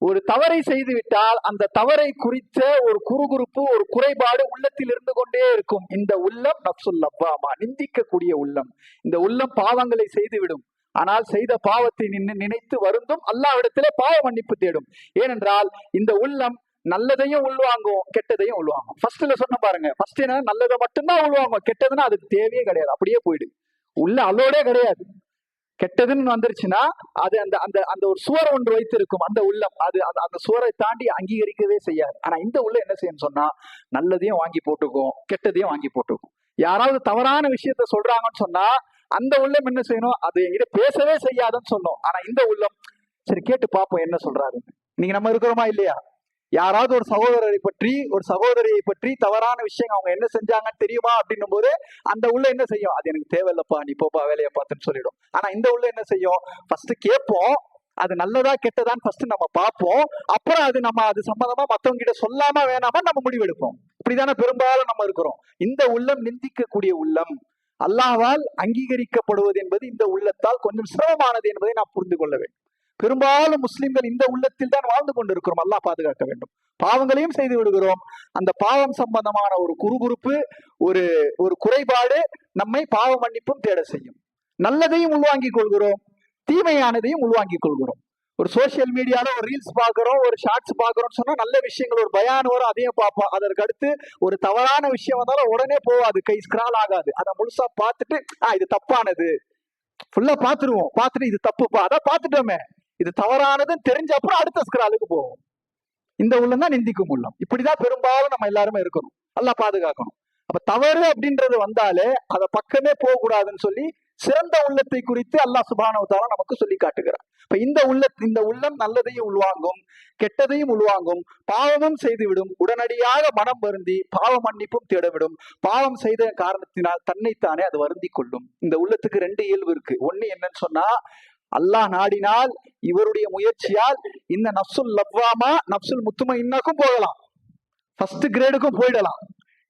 ஒரு தவறை செய்து விட்டால் அந்த தவறை குறித்த ஒரு குறுகுறுப்பு, ஒரு குறைபாடு உள்ளத்தில் இருந்து கொண்டே இருக்கும். இந்த உள்ளம் நப்சுல் லவ்வாமா, நிந்திக்கக்கூடிய உள்ளம். இந்த உள்ளம் பாவங்களை செய்துவிடும், ஆனால் செய்த பாவத்தை நினைத்து வருந்தும், அல்லாஹ்விடத்திலே பாவ மன்னிப்பு தேடும். ஏனென்றால் இந்த உள்ளம் நல்லதையும் உள்வாங்கும், கெட்டதையும் உள்வாங்கும். ஃபர்ஸ்ட்ல சொன்ன பாருங்க, ஃபர்ஸ்ட் என்ன, நல்லதை மட்டும்தான் உள்வாங்கும், கெட்டதுன்னா அதுக்கு தேவையே கிடையாது, அப்படியே போயிடு, உள்ள அல்லோடே கிடையாது. கெட்டதுன்னு வந்துருச்சுன்னா அது அந்த அந்த அந்த ஒரு சுவர் ஒன்று வைத்திருக்கும் அந்த உள்ளம், அது அந்த சுவரை தாண்டி அங்கீகரிக்கவே செய்யாது. ஆனா இந்த உள்ள என்ன செய்யணும் சொன்னா, நல்லதையும் வாங்கி போட்டுக்கும், கெட்டதையும் வாங்கி போட்டுக்கும். யாராவது தவறான விஷயத்த சொல்றாங்கன்னு சொன்னா அந்த உள்ளம் என்ன செய்யணும், அது என்கிட்ட பேசவே செய்யாதுன்னு சொன்னோம். ஆனா இந்த உள்ளம் சரி கேட்டு பார்ப்போம் என்ன சொல்றாருன்னு. இன்னைக்கு நம்ம இருக்கிறோமா இல்லையா? யாராவது ஒரு சகோதரரை பற்றி, ஒரு சகோதரியை பற்றி தவறான விஷயம் அவங்க என்ன செஞ்சாங்கன்னு தெரியுமா அப்படின்னும் போது அந்த உள்ள என்ன செய்யும், அது எனக்கு தேவையில்லப்பா, நீ போப்பா வேலையை பார்த்துன்னு சொல்லிடும். ஆனா இந்த உள்ள என்ன செய்யும், ஃபர்ஸ்ட் கேட்போம், அது நல்லதா கெட்டதான்னு ஃபர்ஸ்ட் நம்ம பார்ப்போம், அப்புறம் அது சம்பந்தமா மத்தவங்க கிட்ட சொல்லாம வேணாமா நம்ம முடிவெடுப்போம். இப்படிதானே பெரும்பாலும் நம்ம இருக்கிறோம். இந்த உள்ளம் நிந்திக்கக்கூடிய உள்ளம், அல்லாஹ்வால் அங்கீகரிக்கப்படுவது என்பது இந்த உள்ளத்தால் கொஞ்சம் சிரமமானது என்பதை நாம் புரிந்து கொள்ள வேண்டும். பெரும்பாலும் முஸ்லிம்கள் இந்த உள்ளத்தில் தான் வாழ்ந்து கொண்டிருக்கிறோம். அல்லாஹ் பாதுகாக்க வேண்டும். பாவங்களையும் செய்து விடுகிறோம். அந்த பாவம் சம்பந்தமான ஒரு குறுகுறுப்பு, ஒரு குறைபாடு நம்மை பாவ மன்னிப்பும் தேட செய்யும். நல்லதையும் உள்வாங்கிக் கொள்கிறோம், தீமையானதையும் உள்வாங்கிக் கொள்கிறோம். ஒரு சோசியல் மீடியால ஒரு ரீல்ஸ் பாக்குறோம், ஒரு ஷார்ட்ஸ் பாக்குறோம்னு சொன்னா நல்ல விஷயங்கள் ஒரு பயான் வரும், அதையும் பார்ப்போம். அதற்கு அடுத்து ஒரு தவறான விஷயம் வந்தாலும் உடனே போவாது, கை ஸ்கிரால் ஆகாது. அதை முழுசா பார்த்துட்டு இது தப்பானது ஃபுல்லா பாத்துருவோம், பார்த்துட்டு இது தப்புப்பா, அதான் பார்த்துட்டோமே, இது தவறானதுன்னு தெரிஞ்ச அப்புறம் அடுத்த ஸ்கிராலுக்கு போவோம். இந்த உள்ளம் தான் நிந்திக்கும் உள்ளம். இப்படிதான் பெரும்பாலும் நம்ம எல்லாருமே இருக்கணும். நல்லா பாதுகாக்கணும். அப்ப தவறு அப்படின்றது வந்தாலே அத பக்கமே போக கூடாதுன்னு சொல்லி சிறந்த உள்ளத்தை குறித்து அல்லாஹ் சுப்ஹானஹு வ தஆலா நமக்கு சொல்லி காட்டுகிறார். இப்ப இந்த உள்ளம் நல்லதையும் உள்வாங்கும், கெட்டதையும் உள்வாங்கும், பாவமும் செய்துவிடும், உடனடியாக மனம் வருந்தி பாவ மன்னிப்பும் தேடவிடும், பாவம் செய்த காரணத்தினால் தன்னைத்தானே அது வருந்தி கொள்ளும். இந்த உள்ளத்துக்கு 2 இயல்பு இருக்கு. ஒண்ணு என்னன்னு சொன்னா, அல்லாஹ் நாடினால் இவருடைய முயற்சியால் இந்த நஃப்சுல் லவ்வாமா நஃப்சுல் முத்துமைன்னாக்கும் போகலாம், ஃபர்ஸ்ட் கிரேடுக்கும் போயிடலாம்.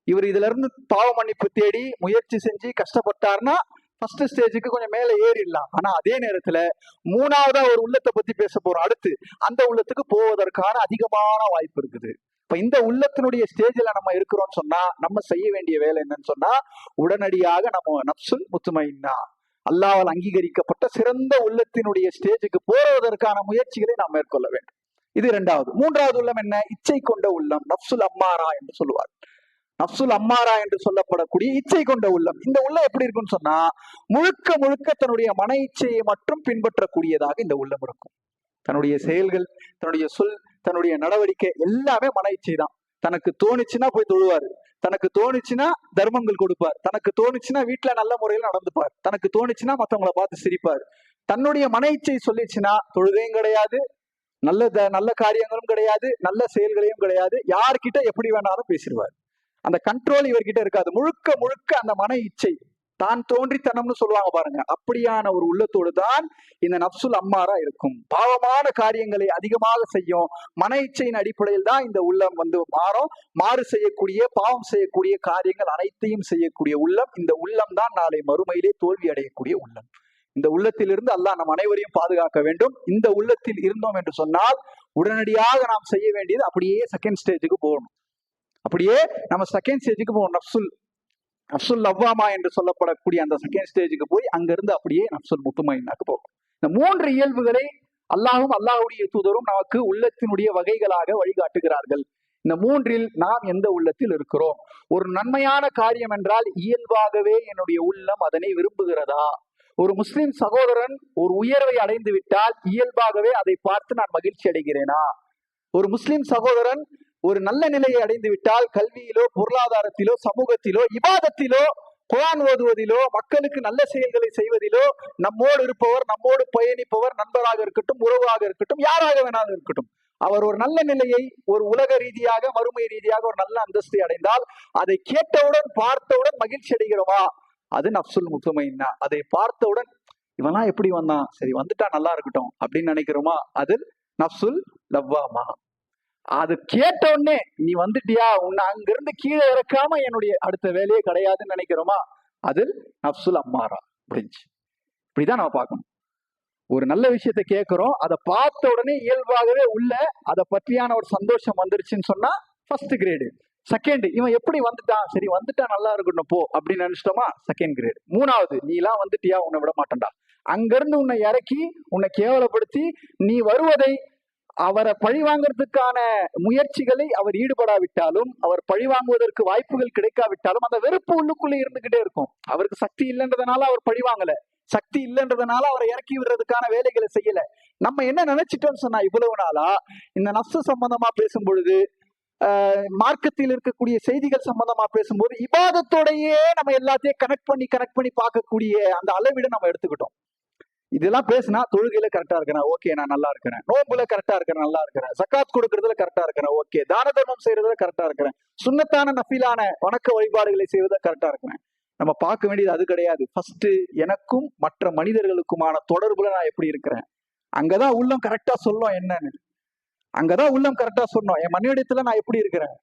இவர் இதுல இருந்து பாவ மன்னிப்பு தேடி முயற்சி செஞ்சு கஷ்டப்பட்டார்னா ஃபர்ஸ்ட் ஸ்டேஜுக்கு கொஞ்சம் மேல ஏறிடலாம். ஆனா அதே நேரத்துல 3ஆவதா ஒரு உள்ளத்தை பத்தி பேச போறோம். அடுத்து அந்த உள்ளத்துக்கு போவதற்கான அதிகமான வாய்ப்பு இருக்குது. இப்ப இந்த உள்ளத்தினுடைய ஸ்டேஜ்ல நம்ம இருக்கிறோம்னு சொன்னா நம்ம செய்ய வேண்டிய வேலை என்னன்னு சொன்னா, உடனடியாக நம்ம நஃப்சுல் முத்துமைன்னா அல்லாஹ்வால் அங்கீகரிக்கப்பட்ட சிறந்த உள்ளத்தினுடைய ஸ்டேஜுக்கு போவதற்கான முயற்சிகளை நாம் மேற்கொள்ள வேண்டும். இது 2வது. 3வது உள்ளம் என்ன? இச்சை கொண்ட உள்ளம், நஃப்சுல் அம்மாரா என்று சொல்லுவார். நஃப்சுல் அம்மாரா என்று சொல்லப்படக்கூடிய இச்சை கொண்ட உள்ளம். இந்த உள்ளம் எப்படி இருக்குன்னு சொன்னா, முழுக்க முழுக்க தன்னுடைய மன இச்சையை மட்டும் பின்பற்றக்கூடியதாக இந்த உள்ளம் இருக்கும். தன்னுடைய செயல்கள், தன்னுடைய சொல், தன்னுடைய நடவடிக்கை எல்லாமே மன இச்சை தான். தனக்கு தோணுச்சுன்னா போய் தொழுவாரு, தனக்கு தோணுச்சுன்னா தர்மங்கள் கொடுப்பார், தனக்கு தோணுச்சுன்னா வீட்டுல நல்ல முறையில் நடந்துப்பார், தனக்கு தோணுச்சுன்னா மத்தவங்களை பார்த்து சிரிப்பார். தன்னுடைய மன இச்சை சொல்லிச்சுன்னா தொழுகையும் கிடையாது, நல்ல காரியங்களும் கிடையாது, நல்ல செயல்களையும் கிடையாது, யார்கிட்ட எப்படி வேணாலும் பேசிடுவார். அந்த கண்ட்ரோல் இவர்கிட்ட இருக்காது. முழுக்க முழுக்க அந்த மன இச்சை, தான் தோன்றித்தனம்னு சொல்லுவாங்க பாருங்க, அப்படியான ஒரு உள்ளத்தோடு தான் இந்த நஃப்சுல் அம்மாரா இருக்கும். பாவமான காரியங்களை அதிகமாக செய்யும். மன இச்சையின் அடிப்படையில் தான் இந்த உள்ளம் மாறு செய்யக்கூடிய, பாவம் செய்யக்கூடிய காரியங்கள் அனைத்தையும் செய்யக்கூடிய உள்ளம். இந்த உள்ளம் தான் நாளை மறுமையிலே தோல்வி அடையக்கூடிய உள்ளம். இந்த உள்ளத்திலிருந்து அல்லாஹ் நம் அனைவரையும் பாதுகாக்க வேண்டும். இந்த உள்ளத்தில் இருந்தோம் என்று சொன்னால் உடனடியாக நாம் செய்ய வேண்டியது அப்படியே செகண்ட் ஸ்டேஜுக்கு போகணும். அப்படியே நம்ம செகண்ட் ஸ்டேஜுக்கு போவோம். நஃப்சுல் லவ்வாமா என்று சொல்லப்படக்கூடிய அந்த செகண்ட் ஸ்டேஜுக்கு போய் அங்கிருந்து அப்படியே நஃப்சுல் முத்துமைன்னாக்கு போகும். இந்த 3 இயல்புகளை அல்லாஹும் அல்லாஹுடைய தூதரும் நமக்கு உள்ளத்தினுடைய வகைகளாக வழிகாட்டுகிறார்கள். இந்த 3இல் நாம் எந்த உள்ளத்தில் இருக்கிறோம்? ஒரு நன்மையான காரியம் என்றால் இயல்பாகவே என்னுடைய உள்ளம் அதனை விரும்புகிறதா? ஒரு முஸ்லிம் சகோதரன் ஒரு உயர்வை அடைந்து விட்டால் இயல்பாகவே அதை பார்த்து நான் மகிழ்ச்சி அடைகிறேனா? ஒரு முஸ்லிம் சகோதரன் ஒரு நல்ல நிலையை அடைந்து விட்டால் கல்வியிலோ, பொருளாதாரத்திலோ, சமூகத்திலோ, இபாதத்திலோ, குர்ஆன் ஓதுவதிலோ, மக்களுக்கு நல்ல செயல்களை செய்வதிலோ நம்மோடு இருப்பவர், நம்மோடு பயணிப்பவர், நண்பராக இருக்கட்டும், உறவாக இருக்கட்டும், யாராக வேணாலும் இருக்கட்டும், அவர் ஒரு நல்ல நிலையை ஒரு உலக ரீதியாக, மறுமை ரீதியாக ஒரு நல்ல அந்தஸ்தை அடைந்தால் அதை கேட்டவுடன் பார்த்தவுடன் மகிழ்ச்சி அடைகிறோமா? அது நஃப்சுல் முத்துமைன்னா. அதை பார்த்தவுடன் இவனா எப்படி வந்தான், சரி வந்துட்டா நல்லா இருக்கட்டும் அப்படின்னு நினைக்கிறோமா? அது நஃப்சுல் லவ்வாமா. அது கேட்ட உடனே நீ வந்துட்டியா, உன்னை அங்கிருந்து கீழே இறக்காம என்னுடைய அடுத்த வேலையே கிடையாதுன்னு நினைக்கிறோமா? அது நஃப்சுல் அம்மாரா முடிஞ்சு. இப்படிதான் நம்ம பார்க்கணும். ஒரு நல்ல விஷயத்தை கேட்கிறோம், அதை பார்த்த உடனே இயல்பாகவே உள்ள அதை பற்றியான ஒரு சந்தோஷம் வந்துருச்சுன்னு சொன்னா ஃபர்ஸ்ட் கிரேடு. செகண்ட், இவன் எப்படி வந்துட்டான், சரி வந்துட்டா நல்லா இருக்கணும் போ அப்படின்னு நினைச்சிட்டோமா? Second grade. 3வது, நீ எல்லாம் வந்துட்டியா, உன்னை விட மாட்டேன்டா. அங்கிருந்து உன்னை இறக்கி உன்னை கேவலப்படுத்தி நீ வருவதை, அவரை பழிவாங்கிறதுக்கான முயற்சிகளை அவர் ஈடுபடாவிட்டாலும், அவர் பழிவாங்குவதற்கு வாய்ப்புகள் கிடைக்காவிட்டாலும் அந்த வெறுப்பு உள்ளுக்குள்ளே இருந்துகிட்டே இருக்கும். அவருக்கு சக்தி இல்லைன்றதுனால அவர் பழிவாங்கல, சக்தி இல்லைன்றதுனால அவரை இறக்கி விடுறதுக்கான வேலைகளை செய்யல. நம்ம என்ன நினைச்சிட்டோம்னு சொன்னா, இவ்வளவு நாளா இந்த நஃப்ஸ் சம்பந்தமா பேசும் பொழுது, மார்க்கத்தில் இருக்கக்கூடிய செய்திகள் சம்பந்தமா பேசும்போது இபாதத்தோடையே நம்ம எல்லாத்தையும் கனெக்ட் பண்ணி பார்க்கக்கூடிய அந்த அளவிட நம்ம எடுத்துக்கிட்டோம். இதெல்லாம் பேசினா தொழுகையில கரெக்டா இருக்கிறேன், ஓகே நான் நல்லா இருக்கிறேன், நோம்புல கரெக்டா இருக்கிறேன், நல்லா இருக்கிறேன், சக்காத் கொடுக்கறதுல கரெக்டா இருக்கிறேன், ஓகே, தான தர்மம் செய்யறதுல கரெக்டா இருக்கிறேன், சுன்னத்தான நஃபிலான வணக்க வழிபாடுகளை செய்வதில் கரெக்டா இருக்கிறேன். நம்ம பார்க்க வேண்டியது அது கிடையாது. ஃபர்ஸ்ட் எனக்கும் மற்ற மனிதர்களுக்குமான தொடர்புல நான் எப்படி இருக்கிறேன், அங்கதான் உள்ளம் கரெக்டா சொல்லும் என்னன்னு. அங்கதான் உள்ளம் கரெக்டா சொன்னோம். என் மனைவிடத்துல நான் எப்படி இருக்கிறேன்,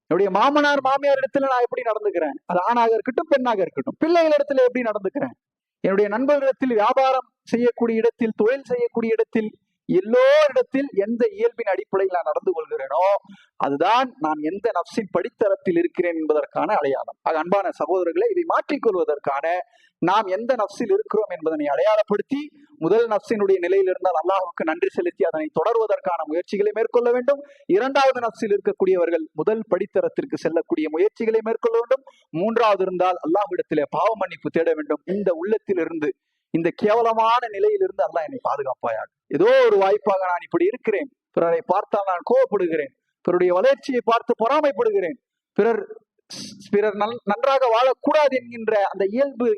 என்னுடைய மாமனார் மாமியார் இடத்துல நான் எப்படி நடந்துக்கிறேன், அது ஆணாக இருக்கட்டும் பெண்ணாக இருக்கட்டும், பிள்ளைகள் இடத்துல எப்படி நடந்துக்கிறேன், என்னுடைய நண்பர்களிடத்தில், வியாபாரம் செய்யக்கூடிய இடத்தில், தொழில் செய்யக்கூடிய இடத்தில், எல்லோரிடத்தில் எந்த இயல்பின் அடிப்படையில் நான் நடந்து கொள்கிறேனோ அதுதான் நான் எந்த நஃப்ஸின் படித்தரத்தில் இருக்கிறேன் என்பதற்கான அடையாளம். அன்பான சகோதரர்களை, இதை மாற்றிக்கொள்வதற்கான நாம் எந்த நஃப்ஸில் இருக்கிறோம் என்பதனை அடையாளப்படுத்தி, முதல் நஃப்ஸினுடைய நிலையில் இருந்தால் அல்லாஹ்வுக்கு நன்றி செலுத்தி அதனை தொடர்வதற்கான முயற்சிகளை மேற்கொள்ள வேண்டும். 2வது நஃப்ஸில் இருக்கக்கூடியவர்கள் முதல் படித்தரத்திற்கு செல்லக்கூடிய முயற்சிகளை மேற்கொள்ள வேண்டும். 3வது இருந்தால் அல்லாஹ்விடத்திலே பாவ மன்னிப்பு தேட வேண்டும். இந்த உள்ளத்திலிருந்து, இந்த கேவலமான நிலையிலிருந்து அல்லாஹ் என்னை பாதுகாப்பாயாக. ஏதோ ஒரு வாய்ப்பாக நான் இப்படி இருக்கிறேன், பிறரை பார்த்தால் நான் கோபப்படுகிறேன், பிறருடைய வளர்ச்சியை பார்த்து பொறாமைப்படுகிறேன், பிறர் பிறர் நன்றாக வாழக்கூடாது என்கின்ற அந்த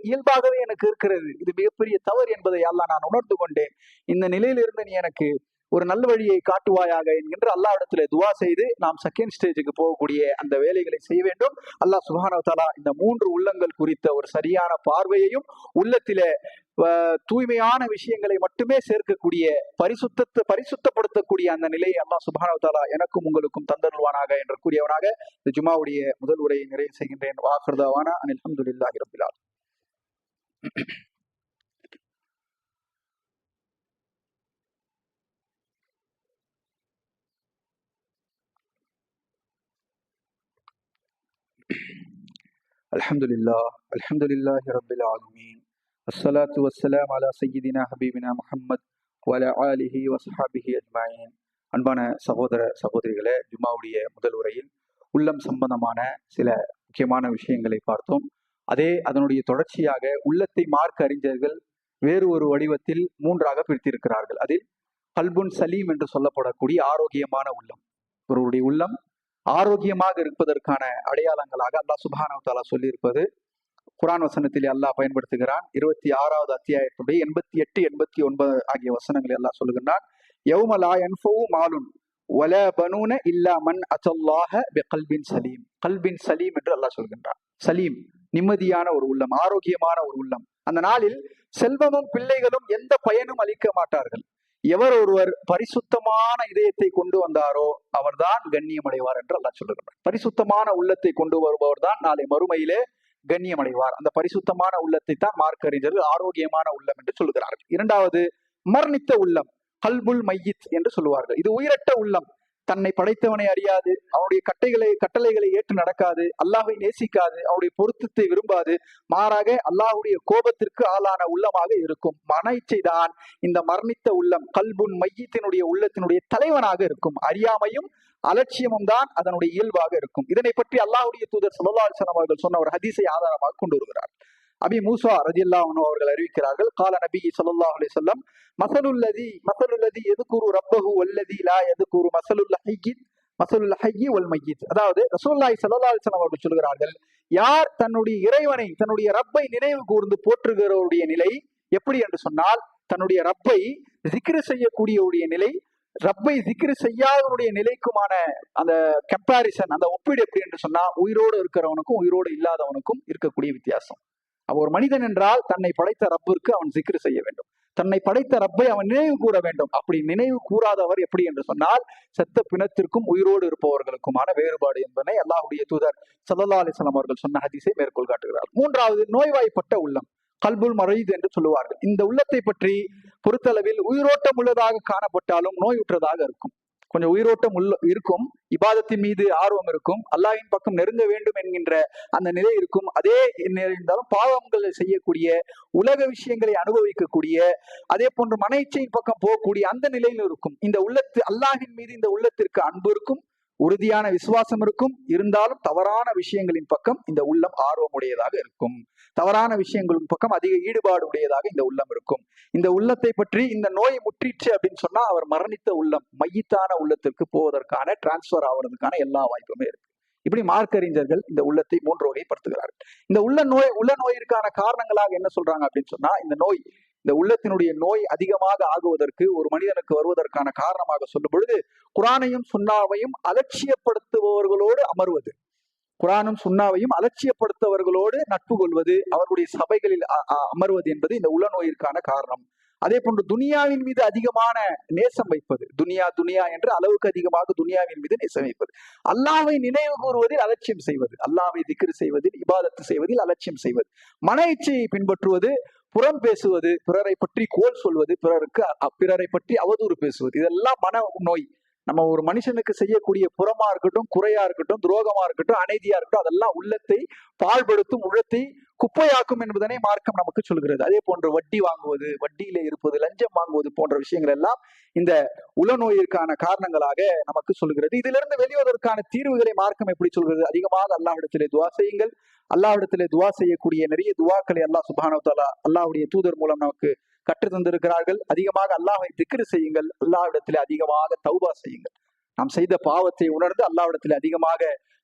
இயல்பாகவே எனக்கு இருக்கிறது. இது மிகப்பெரிய தவறு என்பதை அல்லாஹ் நான் உணர்ந்து கொண்டேன். இந்த நிலையிலிருந்து நீ எனக்கு ஒரு நல்ல வழியை காட்டுவாயாக என்கின்ற அல்லாஹ்விடத்துல துவா செய்து நாம் செகண்ட் ஸ்டேஜுக்கு போகக்கூடிய அந்த வேலைகளை செய்ய வேண்டும். அல்லாஹ் சுப்ஹானஹு வ தஆலா இந்த 3 உள்ளங்கள் குறித்த ஒரு சரியான பார்வையையும், உள்ளத்திலே தூய்மையான விஷயங்களை மட்டுமே சேர்க்கக்கூடிய பரிசுத்தப்படுத்தக்கூடிய அந்த நிலையை அல்லாஹ் சுப்ஹானஹு வ தஆலா எனக்கும் உங்களுக்கும் தந்தருள்வானாக என்று கூறியவனாக இந்த ஜுமாவுடைய முதல் உரையை நிறைவு செய்கின்றேன். வாஹிர் தஅவானா அனில் ஹம்துலில்லாஹி ரப்பில் ஆலமீன். அல்ஹம்துலில்லாஹி ரப்பில் ஆலமீன். அஸ்ஸலாத்து வஸ்ஸலாம் அலா சய்யிதினா ஹபீபினா முஹம்மத் வஅலா ஆலிஹி வஸ்ஹாபிஹி அஜ்மஈன். அன்பான சகோதர சகோதரிகளே, ஜும்மாவுடைய முதல் உரையில் உள்ளம் சம்பந்தமான சில முக்கியமான விஷயங்களை பார்த்தோம். அதனுடைய தொடர்ச்சியாக உள்ளத்தை மார்க்க அறிஞர்கள் வேறு ஒரு வடிவத்தில் 3ஆக பிரித்திருக்கிறார்கள். அதில் கல்புன் சலீம் என்று சொல்லப்படக்கூடிய ஆரோக்கியமான உள்ளம். ஒருவருடைய உள்ளம் ஆரோக்கியமாக இருப்பதற்கான அடையாளங்களாக அல்லாஹ் சுப்ஹானஹு வ தஆலா சொல்லியிருப்பது குர்ஆன் வசனத்திலே அல்லாஹ் பயன்படுத்துகிறான். 26வது அத்தியாயத்துடைய 88, 89 ஆகிய வசனங்களை அல்லாஹ் சொல்லுகின்றான். யௌம லா யன்ஃபஉ மாலுன் வலா பனூன இல்லா மன் அத்தல்லாஹ பிகல்பின் சலீம். கல்பின் சலீம் என்று அல்லாஹ் சொல்கின்றான். சலீம் நிம்மதியான ஒரு உள்ளம், ஆரோக்கியமான ஒரு உள்ளம். அந்த நாளில் செல்வமும் பிள்ளைகளும் எந்த பயனும் அளிக்க மாட்டார்கள். எவர் ஒருவர் பரிசுத்தமான இதயத்தை கொண்டு வந்தாரோ அவர்தான் கண்ணியம் அடைவார் என்று அல்லாஹ் சொல்லுகிறார். பரிசுத்தமான உள்ளத்தை கொண்டு வருபவர் தான் நாளை மறுமையிலே கண்ணியம் அடைவார். அந்த பரிசுத்தமான உள்ளத்தை தான் மார்க்க அறிஞர்கள் ஆரோக்கியமான உள்ளம் என்று சொல்லுகிறார்கள். 2வது மரணித்த உள்ளம், கல்புல் மையித் என்று சொல்லுவார்கள். இது உயிரற்ற உள்ளம். தன்னை படைத்தவனை அறியாது, அவனுடைய கட்டளைகளை ஏற்று நடக்காது, அல்லாஹ்வை நேசிக்காது, அவனுடைய பொருத்தத்தை விரும்பாது, மாறாக அல்லாஹ்வுடைய கோபத்திற்கு ஆளான உள்ளமாக இருக்கும். மன இச்சைதான் இந்த மரணித்த உள்ளம், கல்புன் மையத்தினுடைய உள்ளத்தினுடைய தலைவனாக இருக்கும். அறியாமையும் அலட்சியமும் தான் அதனுடைய இயல்பாக இருக்கும். இதனை பற்றி அல்லாஹ்வுடைய தூதர் ஸல்லல்லாஹு அலைஹி வஸல்லம் அவர்கள் சொன்ன ஒரு ஹதீஸை ஆதாரமாக கொண்டு வருகிறார். அபி மூசா ரலியல்லாஹு அன்ஹு அவர்கள் அறிவிக்கிறார்கள், கால நபி ஸல்லல்லாஹு அலைஹி வஸல்லம் மஸலுல்லதி யذ்குரு ரப்பஹு வல்லதி லா யذ்குரு மஸலுல் ஹய்யி வல் மய்யித். அதாவது ரசூலுல்லாஹி ஸல்லல்லாஹு அலைஹி வஸல்லம் அவர்கள் சொல்கிறார்கள், யார் தன்னுடைய இறைவனை, தன்னுடைய ரப்பை நினைவு கூர்ந்து போற்றுகிறவருடைய நிலை எப்படி என்று சொன்னால், தன்னுடைய ரப்பை zikr செய்யக்கூடியவருடைய நிலை, ரப்பை zikr செய்யாதவருடைய நிலைக்குமான அந்த கம்பாரிசன், அந்த ஒப்பீடு எப்படி என்று சொன்னா, உயிரோடு இருக்கிறவனுக்கும் உயிரோடு இல்லாதவனுக்கும் இருக்கக்கூடிய வித்தியாசம். அவன் ஒரு மனிதன் என்றால் தன்னை படைத்த ரப்பிற்கு அவன் zikr செய்ய வேண்டும், தன்னை படைத்த ரப்பை அவன் நினைவு கூற வேண்டும். அப்படி நினைவு கூறாதவர் எப்படி என்று சொன்னால், செத்த பிணத்திற்கும் உயிரோடு இருப்பவர்களுக்குமான வேறுபாடு என்பதை அல்லாஹ்வுடைய தூதர் ஸல்லல்லாஹு அலைஹி வஸல்லம் அவர்கள் சொன்ன ஹதீஸை மேற்கோள் காட்டுகிறார். 3வது நோய்வாய்ப்பட்ட உள்ளம், கல்புல் மரீத் என்று சொல்லுவார்கள். இந்த உள்ளத்தை பற்றி பொறுத்தளவில் உயிரோட்டம் உள்ளதாக காணப்பட்டாலும் நோயுற்றதாக இருக்கும். கொஞ்சம் உயிரோட்டம் இருக்கும், இபாதத்தின் மீது ஆர்வம் இருக்கும், அல்லாஹ்வின் பக்கம் நெருங்க வேண்டும் என்கின்ற அந்த நிலை இருக்கும். அதே இருந்தாலும் பாவங்களை செய்யக்கூடிய, உலக விஷயங்களை அனுபவிக்கக்கூடிய, அதே போன்று மன இச்சையின் பக்கம் போகக்கூடிய அந்த நிலையிலும் இருக்கும். இந்த அல்லாஹ்வின் மீது இந்த உள்ளத்திற்கு அன்பு இருக்கும், உறுதியான விசுவாசம் இருக்கும். இருந்தாலும் தவறான விஷயங்களின் பக்கம் இந்த உள்ளம் ஆர்வமுடையதாக இருக்கும். தவறான விஷயங்களின் பக்கம் அதிக ஈடுபாடு உடையதாக இந்த உள்ளம் இருக்கும். இந்த உள்ளத்தை பற்றி இந்த நோய் முற்றிற்று அப்படின்னு சொன்னா அவர் மரணித்த உள்ளம், மையத்தான உள்ளத்திற்கு போவதற்கான, டிரான்ஸ்பர் ஆவதற்கான எல்லா வாய்ப்புமே இருக்கு. இப்படி மார்க்க அறிஞர்கள் இந்த உள்ளத்தை 3 வகைப்படுத்துகிறார்கள். இந்த உள்ள நோயிற்கான காரணங்களாக என்ன சொல்றாங்க அப்படின்னு சொன்னா, இந்த உள்ளத்தினுடைய நோய் அதிகமாக ஆகுவதற்கு, ஒரு மனிதனுக்கு வருவதற்கான காரணமாக சொல்லும் பொழுது, குர்ஆனையும் சுன்னாவையும் அலட்சியப்படுத்துபவர்களோடு அமர்வது, குர்ஆனும் சுன்னாவையும் அலட்சியப்படுத்தவர்களோடு நட்பு கொள்வது, அவர்களுடைய சபைகளில் அமர்வது என்பது இந்த உள்ள நோயிற்கான காரணம். அதே போன்று துனியாவின் மீது அதிகமான நேசம் வைப்பது, துனியா என்று அளவுக்கு அதிகமாக துனியாவின் மீது நேசம் வைப்பது, அல்லாஹ்வை நினைவு கூறுவதில் அலட்சியம் செய்வது, அல்லாஹ்வை திக்ர் செய்வதில், இபாதத்து செய்வதில் அலட்சியம் செய்வது, மன இச்சையை பின்பற்றுவது, புறம் பேசுவது, பிறரை பற்றி கோல் சொல்வது, பிறரை பற்றி அவதூறு பேசுவது, இதெல்லாம் மன நோய். நம்ம ஒரு மனுஷனுக்கு செய்யக்கூடிய புறமா இருக்கட்டும், குறையா இருக்கட்டும், துரோகமா இருக்கட்டும், அநீதியா இருக்கட்டும், அதெல்லாம் உள்ளத்தை பாழ்படுத்தும், உள்ளத்தை குப்பையாக்கும் என்பதனை மார்க்கம் நமக்கு சொல்கிறது. அதே போன்று வட்டி வாங்குவது, வட்டியிலே இருப்பது, லஞ்சம் வாங்குவது போன்ற விஷயங்கள் எல்லாம் இந்த உளநோயிற்கான காரணங்களாக நமக்கு சொல்கிறது. இதிலிருந்து வெளிவதற்கான தீர்வுகளை மார்க்கம் எப்படி சொல்கிறது? அதிகமாக அல்லாஹ்விடத்திலே துஆ செய்யுங்கள். அல்லாஹ்விடத்திலே துஆ செய்யக்கூடிய நிறைய துஆக்களை அல்லாஹ் சுப்ஹானஹு வ தஆலா அல்லாஹ்வுடைய தூதர் மூலம் நமக்கு கற்று தந்திருக்கிறார்கள். அதிகமாக அல்லாஹ்வை திக்ர் செய்யுங்கள், அல்லாஹ்விடத்தில் அதிகமாக தௌபா செய்யுங்கள். நாம் செய்த பாவத்தை உணர்ந்து அல்லாஹ்விடத்தில் அதிகமாக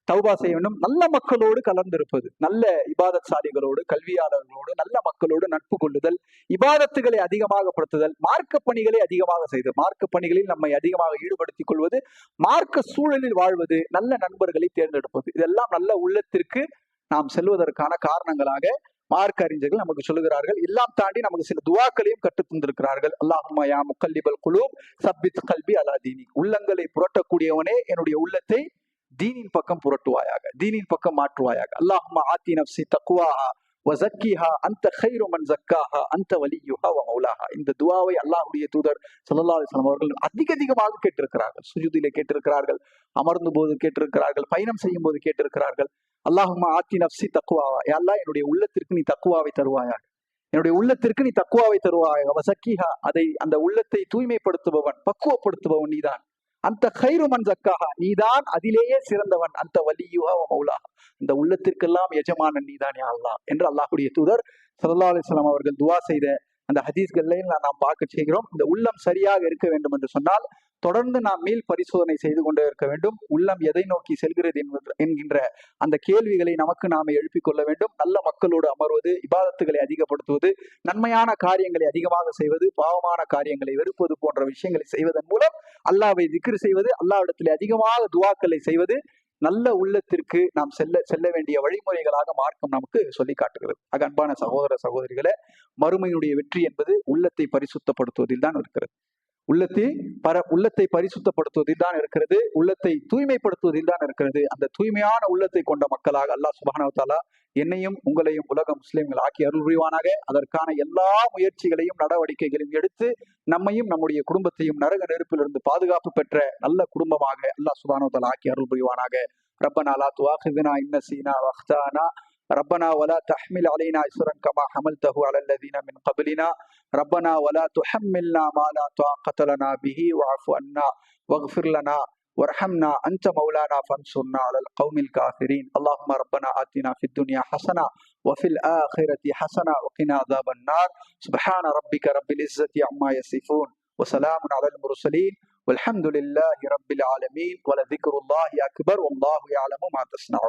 தௌபா செய்ய வேண்டும். நல்ல மக்களோடு கலந்திருப்பது, நல்ல இபாதத்சாலிகளோடு, கல்வியாளர்களோடு, நல்ல மக்களோடு நட்பு கொள்ளுதல், இபாதத்துகளை அதிகமாக படுத்துதல், மார்க்க பணிகளை அதிகமாக செய்தல், மார்க்க பணிகளில் நம்மை அதிகமாக ஈடுபடுத்திக் கொள்வது, மார்க்க சூழலில் வாழ்வது, நல்ல நண்பர்களை தேர்ந்தெடுப்பது, இதெல்லாம் நல்ல உள்ளத்திற்கு நாம் செல்வதற்கான காரணங்களாக மார்க்க அறிஞர்கள் நமக்கு சொல்லுகிறார்கள். எல்லாம் தாண்டி நமக்கு சில துவாக்களையும் கற்றுத் தந்திருக்கிறார்கள். அல்லாஹும்ம யா முகல்லிபல் குலூப் சப்பித் கல்பி அலா தீனி. உள்ளங்களை புரட்டக்கூடியவனே என்னுடைய உள்ளத்தை தீனின் பக்கம் புரட்டுவாயாக, தீனின் பக்கம் மாற்றுவாயாக. அல்லாஹும்ம ஆத்தி நஃப்ஸி தக்வாஹா வஸக்கிஹா அன்த கைரு மன் ஸக்காஹா அன்த வலியுஹா வ மௌலாஹா. இந்த துஆவை அல்லாஹ்வுடைய தூதர் ஸல்லல்லாஹு அலைஹி வஸல்லம் அவர்கள் அதிகமாக கேட்டிருக்கிறார்கள். சுஜூதிலே கேட்டிருக்கிறார்கள், அமர்ந்த போது கேட்டிருக்கிறார்கள், பயணம் செய்யும் போது கேட்டிருக்கிறார்கள். அல்லாஹும்ம ஆத்தி நஃப்ஸி தக்வாஹா, யா அல்லாஹ் என்னுடைய உள்ளத்திற்கு நீ தக்வாவை தருவாயாக, என்னுடைய உள்ளத்திற்கு நீ தக்வாவை தருவாயாக. வஸக்கிஹா, அந்த உள்ளத்தை தூய்மைப்படுத்துபவன், பக்குவப்படுத்துபவன் நீதான். அந்த கைரு மன் ஸக்காஹா, நீதான் அதிலேயே சிறந்தவன். அந்த வலியுஹா வ மௌலாஹா, இந்த உள்ளத்திற்கெல்லாம் எஜமானன் நீதான் யா அல்லாஹ் என்று அல்லாஹ்வுடைய தூதர் ஸல்லல்லாஹு அலைஹி வஸல்லம் அவர்கள் துஆ செய்த அந்த ஹதீஸ்களையும் நாம் பார்க்க செய்கிறோம். இந்த உள்ளம் சரியாக இருக்க வேண்டும் என்று சொன்னால் தொடர்ந்து நாம் மீள் பரிசோதனை செய்து கொண்டே இருக்க வேண்டும். உள்ளம் எதை நோக்கி செல்கிறது என்கின்ற அந்த கேள்விகளை நமக்கு நாமே எழுப்பிக் கொள்ள வேண்டும். நல்ல மக்களோடு அமர்வது, இபாதத்துகளை அதிகப்படுத்துவது, நன்மையான காரியங்களை அதிகமாக செய்வது, பாவமான காரியங்களை வெறுப்பது போன்ற விஷயங்களை செய்வதன் மூலம் அல்லாஹ்வை திக்ர் செய்வது, அல்லாஹ்விடத்தில் அதிகமாக துஆக்களை செய்வது, நல்ல உள்ளத்திற்கு நாம் செல்ல வேண்டிய வழிமுறைகளாக மார்க்கம் நமக்கு சொல்லி காட்டுகிறது. அன்பான சகோதர சகோதரிகளே, மறுமையினுடைய வெற்றி என்பது உள்ளத்தை பரிசுத்தப்படுத்துவதில் தான் இருக்கிறது. உள்ளத்தை பரிசுத்தப்படுத்துவதில் தான் இருக்கிறது. உள்ளத்தை தூய்மைப்படுத்துவதில் தான் இருக்கிறது. அந்த தூய்மையான உள்ளத்தை கொண்ட மக்களாக அல்லாஹ் சுப்ஹானஹு வ தஆலா என்னையும் உங்களையும் உலக முஸ்லிம்கள் ஆக்கி அருள் புரிவானாக. அதற்கான எல்லா முயற்சிகளையும் நடவடிக்கைகளையும் எடுத்து நம்மையும் நம்முடைய குடும்பத்தையும் நரக நெருப்பிலிருந்து பாதுகாப்பு பெற்ற நல்ல குடும்பமாக அல்லாஹ் சுப்ஹானஹு வ தஆலா ஆக்கி அருள் புரிவானாக. ரப்பனா லா துஆகிதுனா இன் நஸீனா வ அக்தானா ربنا ولا تحمل علينا إصرا كما حملته على الذين من قبلنا ربنا ولا تحملنا ما لا طاقة لنا به واعف عنا واغفر لنا وارحمنا أنت مولانا فانصرنا على القوم الكافرين اللهم ربنا آتنا في الدنيا حسنة وفي الآخرة حسنة وقنا عذاب النار سبحان ربك رب العزة عما يصفون وسلام على المرسلين والحمد لله رب العالمين ولذكر الله أكبر والله يعلم ما تصنعون.